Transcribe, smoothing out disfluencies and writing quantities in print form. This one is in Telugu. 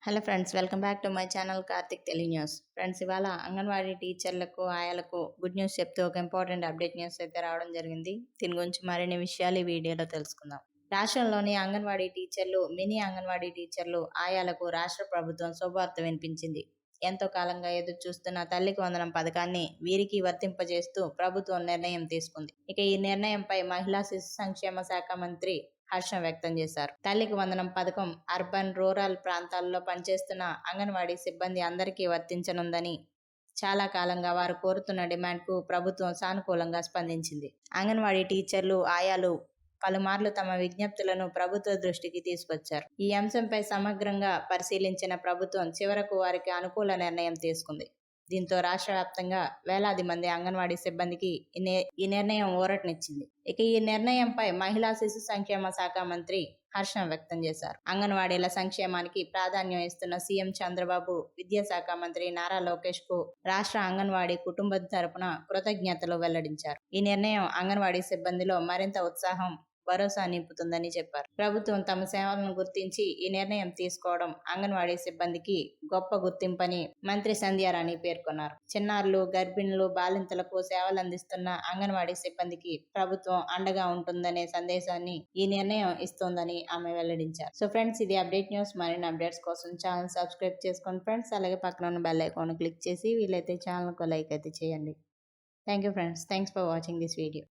Hello friends, welcome back to my channel Karthik తెలి న్యూస్. ఫ్రెండ్స్, ఇవాళ అంగన్వాడీ టీచర్లకు ఆయాలకు గుడ్ న్యూస్ చెప్తూ ఒక ఇంపార్టెంట్ అప్డేట్ న్యూస్ అయితే రావడం జరిగింది. దీని గురించి మరిన్ని విషయాలు ఈ వీడియోలో తెలుసుకుందాం. రాష్ట్రంలోని అంగన్వాడీ టీచర్లు, మినీ అంగన్వాడీ టీచర్లు, ఆయాలకు రాష్ట్ర ప్రభుత్వం శుభవార్త వినిపించింది. ఎంతో కాలంగా ఎదురు చూస్తున్న తల్లికి వందనం పథకాన్ని వీరికి వర్తింపజేస్తూ ప్రభుత్వం నిర్ణయం తీసుకుంది. ఇక ఈ నిర్ణయంపై మహిళా శిశు సంక్షేమ శాఖ మంత్రి హర్షం వ్యక్తం చేశారు. తల్లికి వందనం పథకం అర్బన్, రూరల్ ప్రాంతాల్లో పనిచేస్తున్న అంగన్వాడీ సిబ్బంది అందరికీ వర్తించనుందని, చాలా కాలంగా వారు కోరుతున్న డిమాండ్కు ప్రభుత్వం సానుకూలంగా స్పందించింది. అంగన్వాడీ టీచర్లు, ఆయాలు పలుమార్లు తమ విజ్ఞప్తులను ప్రభుత్వ దృష్టికి తీసుకొచ్చారు. ఈ అంశంపై సమగ్రంగా పరిశీలించిన ప్రభుత్వం చివరకు వారికి అనుకూల నిర్ణయం తీసుకుంది. దీంతో రాష్ట్ర వ్యాప్తంగా వేలాది మంది అంగన్వాడీ సిబ్బందికి ఈ నిర్ణయం ఊరటనిచ్చింది. ఇక ఈ నిర్ణయంపై మహిళా శిశు సంక్షేమ శాఖ మంత్రి హర్షం వ్యక్తం చేశారు. అంగన్వాడీల సంక్షేమానికి ప్రాధాన్యం ఇస్తున్న సీఎం చంద్రబాబు, విద్యాశాఖ మంత్రి నారా లోకేష్ కు రాష్ట్ర అంగన్వాడీ కుటుంబం తరపున కృతజ్ఞతలు వెల్లడించారు. ఈ నిర్ణయం అంగన్వాడీ సిబ్బందిలో మరింత ఉత్సాహం, భరోసా నింపుతుందని చెప్పారు. ప్రభుత్వం తమ సేవలను గుర్తించి ఈ నిర్ణయం తీసుకోవడం అంగన్వాడీ సిబ్బందికి గొప్ప గుర్తింపని మంత్రి సంధ్యారాణి పేర్కొన్నారు. చిన్నారులు, గర్భిణులు, బాలింతలకు సేవలు అందిస్తున్న అంగన్వాడీ సిబ్బందికి ప్రభుత్వం అండగా ఉంటుందనే సందేశాన్ని ఈ నిర్ణయం ఇస్తోందని ఆమె వెల్లడించారు. సో ఫ్రెండ్స్, ఇది అప్డేట్ న్యూస్. మరిన్ని అప్డేట్స్ కోసం ఛానల్ సబ్స్క్రైబ్ చేసుకోండి ఫ్రెండ్స్. అలాగే పక్కన ఉన్న బెల్ ఐకాన్ క్లిక్ చేసి వీలైతే ఛానల్కు లైక్ అయితే చేయండి. Thank you friends. Thanks for watching this video.